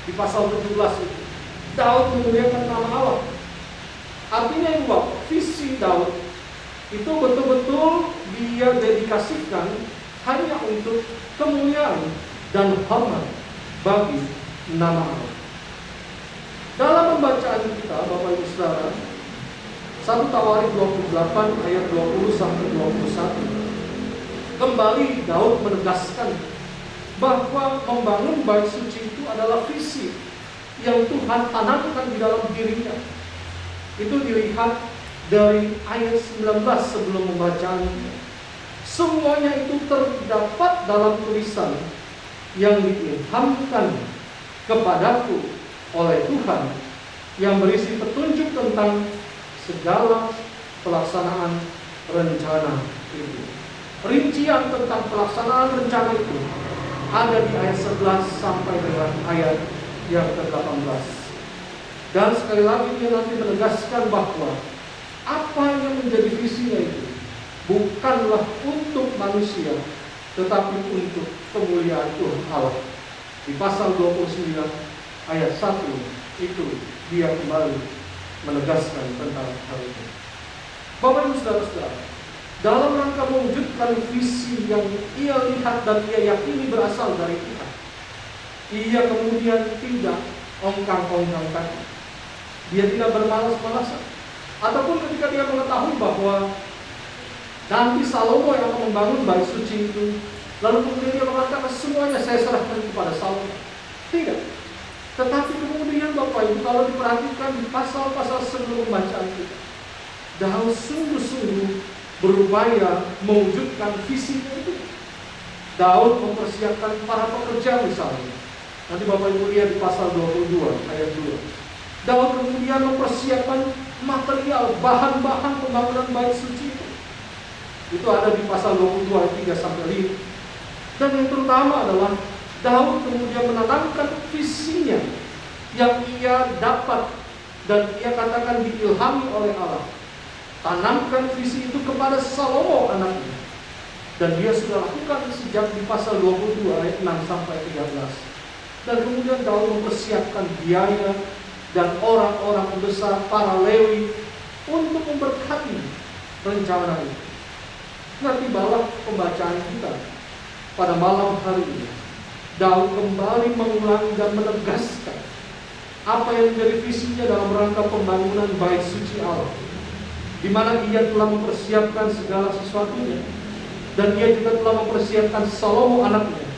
di pasal 17 itu. Daud memuliakan nama Allah. Artinya yang visi Daud itu betul-betul dia dedikasikan hanya untuk kemuliaan dan hormat bagi nama Allah. Dalam pembacaan kita, Bapak Ibu Saudara, 1 Tawarik 28 ayat 20 sampai 21, kembali Daud menegaskan bahwa membangun bait suci itu adalah visi yang Tuhan tanamkan di dalam dirinya. Itu dilihat dari ayat 19 sebelum pembacaan. Semuanya itu terdapat dalam tulisan yang diilhamkan kepadaku oleh Tuhan, yang berisi petunjuk tentang segala pelaksanaan rencana itu. Rincian tentang pelaksanaan rencana itu ada di ayat 11 sampai dengan ayat yang ke-18. Dan sekali lagi dia nanti menegaskan bahwa apa yang menjadi visinya itu bukanlah untuk manusia, tetapi untuk kemuliaan Tuhan Allah. Di pasal 29 ayat 1 itu dia kembali menegaskan tentang hal itu. Bapak Ibu Saudara-saudara, dalam rangka mewujudkan visi yang ia lihat dan ia yakini berasal dari Tuhan, ia kemudian tidak ongkang-ongkang kaki. Dia tidak bermalas-malasan. Ataupun ketika dia mengetahui bahwa nanti Salomo yang akan membangun bait suci itu, lalu kemudian dia mengatakan semuanya saya serahkan kepada Salomo. Tidak. Tetapi kemudian Bapak Ibu, kalau diperhatikan di pasal-pasal sebelum bacaan kita, Daud sungguh-sungguh berupaya mewujudkan visinya itu. Daud mempersiapkan para pekerja misalnya. Nanti Bapak Ibu lihat di pasal 22 ayat 2. Daud kemudian mempersiapkan material, bahan-bahan pembangunan bait suci itu. Itu ada di pasal 22 ayat 3 sampai 5. Dan yang terutama adalah Daud kemudian menanamkan visinya yang ia dapat dan ia katakan diilhami oleh Allah. Tanamkan visi itu kepada Salomo anaknya. Dan dia sudah lakukan sejak di pasal 22 ayat 6 sampai 13. Dan kemudian Daud mempersiapkan biaya dan orang-orang besar para Lewi untuk memberkati rencana itu. Nah, tibalah pembacaan kita pada malam hari ini. Daud kembali mengulangi dan menegaskan apa yang menjadi visinya dalam rangka pembangunan bait suci Allah, di mana ia telah mempersiapkan segala sesuatunya, dan ia juga telah mempersiapkan Salomo anaknya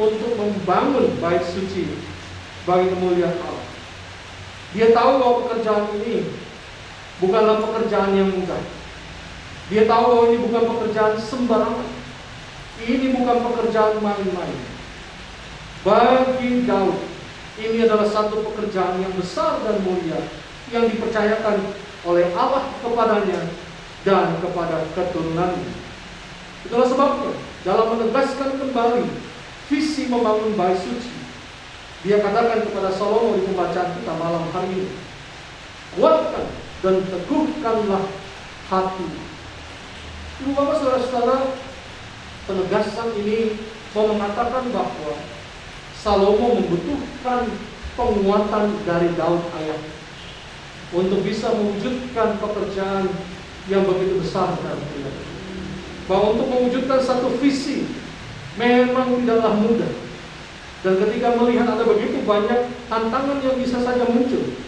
untuk membangun bait suci bagi kemuliaan Allah. Dia tahu bahwa pekerjaan ini bukanlah pekerjaan yang mudah. Dia tahu bahwa ini bukan pekerjaan sembarangan. Ini bukan pekerjaan main-main. Bagi Daud, ini adalah satu pekerjaan yang besar dan mulia yang dipercayakan oleh Allah kepadanya dan kepada keturunannya. Itulah sebabnya dalam menegaskan kembali visi membangun bait suci, dia katakan kepada Salomo di pembacaan kita malam hari ini, kuatkan dan teguhkanlah hati. Ibu bapak saudara-saudara, penegasan ini mau mengatakan bahwa Salomo membutuhkan penguatan dari Daud ayah untuk bisa mewujudkan pekerjaan yang begitu besar dan mulia. Bahwa untuk mewujudkan satu visi memang tidaklah mudah. Dan ketika melihat ada begitu banyak tantangan yang bisa saja muncul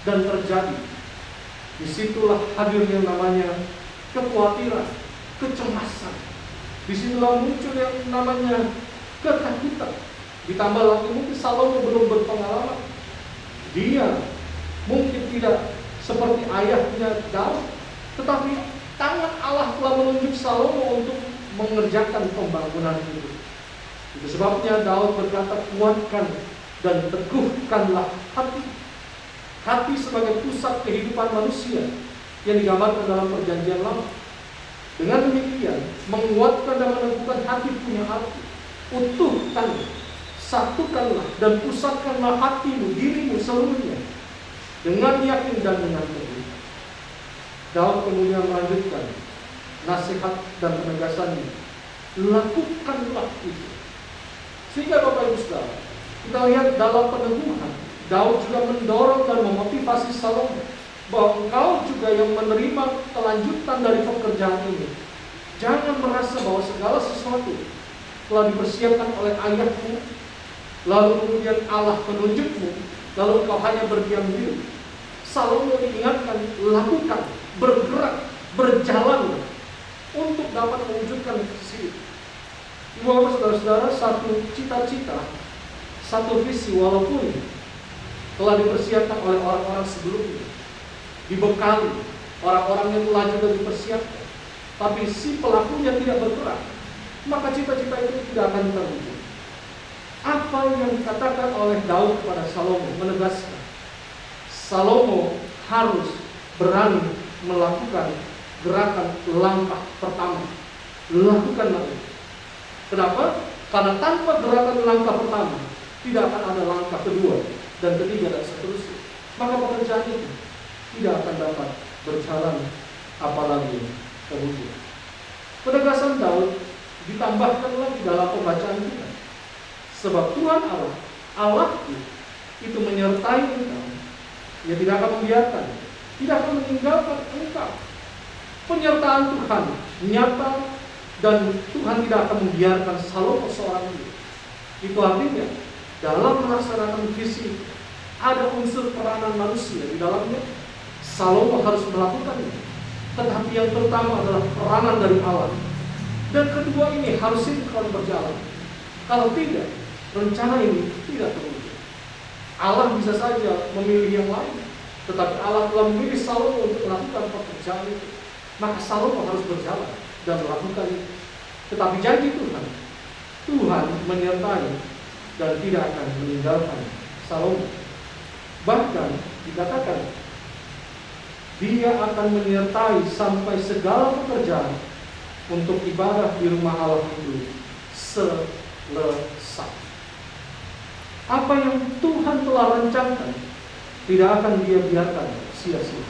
dan terjadi, disitulah hadir yang namanya kekhawatiran, kecemasan. Disitulah muncul yang namanya ketakutan. Ditambah lagi mungkin Salomo belum berpengalaman. Dia mungkin tidak seperti ayahnya Daud, tetapi tangan Allah telah menunjuk Salomo untuk mengerjakan pembangunan itu. Itu sebabnya Daud berkata, kuatkan dan teguhkanlah hati. Hati sebagai pusat kehidupan manusia yang digambarkan dalam perjanjian lama. Dengan demikian, menguatkan dan meneguhkan hati punya arti. Utuhkan, satukanlah dan pusatkanlah hatimu, dirimu seluruhnya dengan yakin dan dengan teguh. Daud kemudian melanjutkan nasihat dan penegasannya. Lakukanlah itu. Sehingga Bapak Ibu Saudara, Kita lihat dalam peneguhan, Daud juga mendorong dan memotivasi Salomo bahwa engkau juga yang menerima kelanjutan dari pekerjaan ini. Jangan merasa bahwa segala sesuatu telah dipersiapkan oleh ayahmu, lalu kemudian Allah menunjukmu, lalu engkau hanya berdiam diri. Salomo diingatkan, lakukan, bergerak, berjalan untuk dapat mewujudkan visi. Ibu bapak saudara-saudara, satu cita-cita, satu visi walaupun telah dipersiapkan oleh orang-orang sebelumnya, dibekali, orang-orang yang telah juga dipersiapkan, tapi si pelakunya tidak bergerak, maka cita-cita itu tidak akan terwujud. Apa yang dikatakan oleh Daud kepada Salomo menegaskan Salomo harus berani melakukan gerakan langkah pertama. Lakukanlah itu. Kenapa? Karena tanpa gerakan langkah pertama tidak akan ada langkah kedua dan ketiga dan seterusnya. Maka pekerjaan itu tidak akan dapat berjalan apalagi terwujud. Penegasan Daud ditambahkan lagi dalam pembacaan kita. Sebab Tuhan Allah, Allahku itu menyertai engkau. Ia tidak akan membiarkan, tidak akan meninggalkan engkau. Penyertaan Tuhan nyata dan Tuhan tidak akan membiarkan Salomo seorang diri. Itu artinya dalam melaksanakan visi ada unsur peranan manusia di dalamnya. Salomo harus melakukannya. Tetapi yang pertama adalah peranan dari Allah. Dan kedua ini harus sinkron berjalan. Kalau tidak, rencana ini tidak terwujud. Allah bisa saja memilih yang lain, tetapi Allah telah memilih Salomo untuk melakukan pekerjaan itu. Maka Salomo harus berjalan dan melakukan itu. Tetapi janji Tuhan, Tuhan menyertai dan tidak akan meninggalkan Salomo. Bahkan dikatakan Dia akan menyertai sampai segala pekerjaan untuk ibadah di rumah Allah itu selesai. Apa yang Tuhan telah rencanakan tidak akan Dia biarkan sia-sia.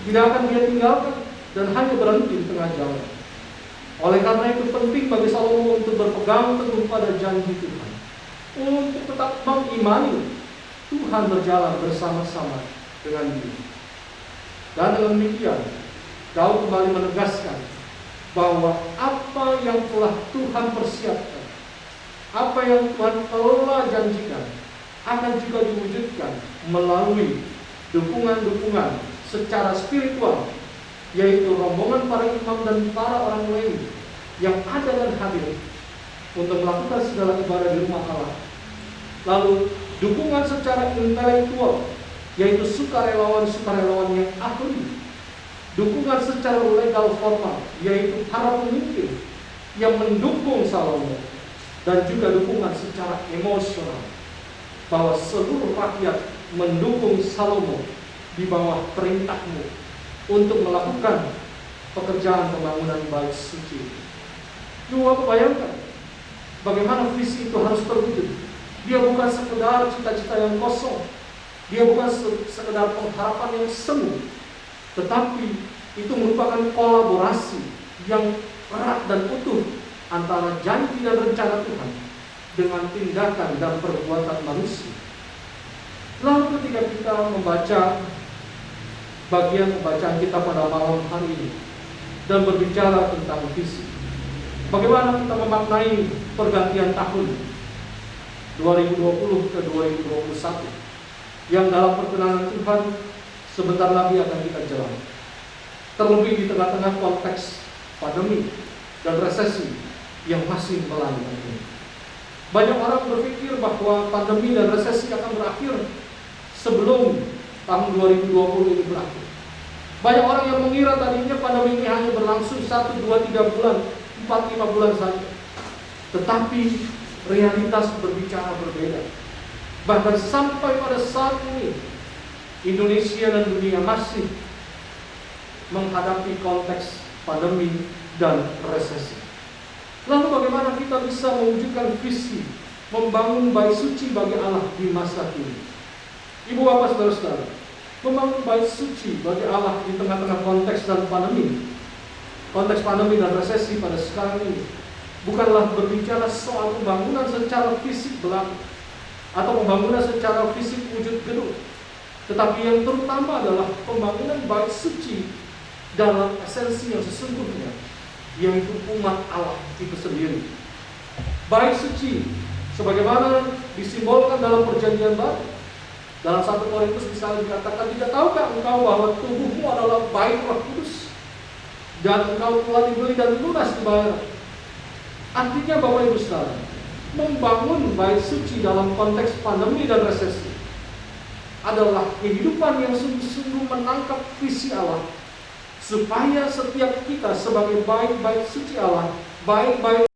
Tidak akan Dia tinggalkan dan hanya berhenti di tengah jalan. Oleh karena itu penting bagi Salomo untuk berpegang teguh pada janji Tuhan, untuk tetap mengimani Tuhan berjalan bersama-sama dengan dia. Dan dengan demikian Daud kembali menegaskan bahwa apa yang telah Tuhan persiapkan, apa yang Tuhan telah janjikan akan juga diwujudkan melalui dukungan-dukungan secara spiritual, yaitu rombongan para imam dan para orang Lewi yang ada dan hadir untuk melakukan segala ibadah di rumah Allah. Lalu dukungan secara intelektual, yaitu sukarelawan-sukarelawan yang ahli. Dukungan secara legal formal, yaitu para pemimpin yang mendukung Salomo. Dan juga dukungan secara emosional, bahwa seluruh rakyat mendukung Salomo di bawah perintahmu untuk melakukan pekerjaan pembangunan bait suci. Coba bayangkan bagaimana visi itu harus terwujud. Dia bukan sekedar cita-cita yang kosong, dia bukan sekedar pengharapan yang semu, tetapi itu merupakan kolaborasi yang erat dan utuh antara janji dan rencana Tuhan dengan tindakan dan perbuatan manusia. Lalu ketika kita membaca bagian pembacaan kita pada malam hari ini dan berbicara tentang visi, bagaimana kita memaknai pergantian tahun 2020 ke 2021 yang dalam perkenanan Tuhan sebentar lagi akan kita jalani. Terlebih di tengah-tengah konteks pandemi dan resesi yang masih melanda ini. Banyak orang berpikir bahwa pandemi dan resesi akan berakhir sebelum tahun 2020 ini berakhir. Banyak orang yang mengira tadinya pandemi ini hanya berlangsung 1, 2, 3 bulan, 4, 5 bulan saja. Tetapi realitas berbicara berbeda. Bahkan sampai pada saat ini Indonesia dan dunia masih menghadapi konteks pandemi dan resesi. Lalu bagaimana kita bisa mewujudkan visi membangun bait suci bagi Allah di masa kini? Ibu bapak saudara-saudara, membangun bait suci bagi Allah di tengah-tengah konteks dan pandemi, konteks pandemi dan resesi pada sekarang ini, bukanlah berbicara soal pembangunan secara fisik belaka, atau pembangunan secara fisik wujud gedung. Tetapi yang terutama adalah pembangunan bait suci dalam esensi yang sesungguhnya, yaitu umat Allah itu sendiri. Bait suci sebagaimana disimbolkan dalam perjanjian baru. Dalam 1 Korintus misalnya dikatakan, tidak tahukah engkau bahwa tubuhmu adalah bait Roh Kudus dan engkau telah dibeli dan lunas dibayar. Artinya Bapak Ibu Saudara, membangun bait suci dalam konteks pandemi dan resesi adalah kehidupan yang sungguh-sungguh menangkap visi Allah, supaya setiap kita sebagai bait-bait suci Allah, bait-bait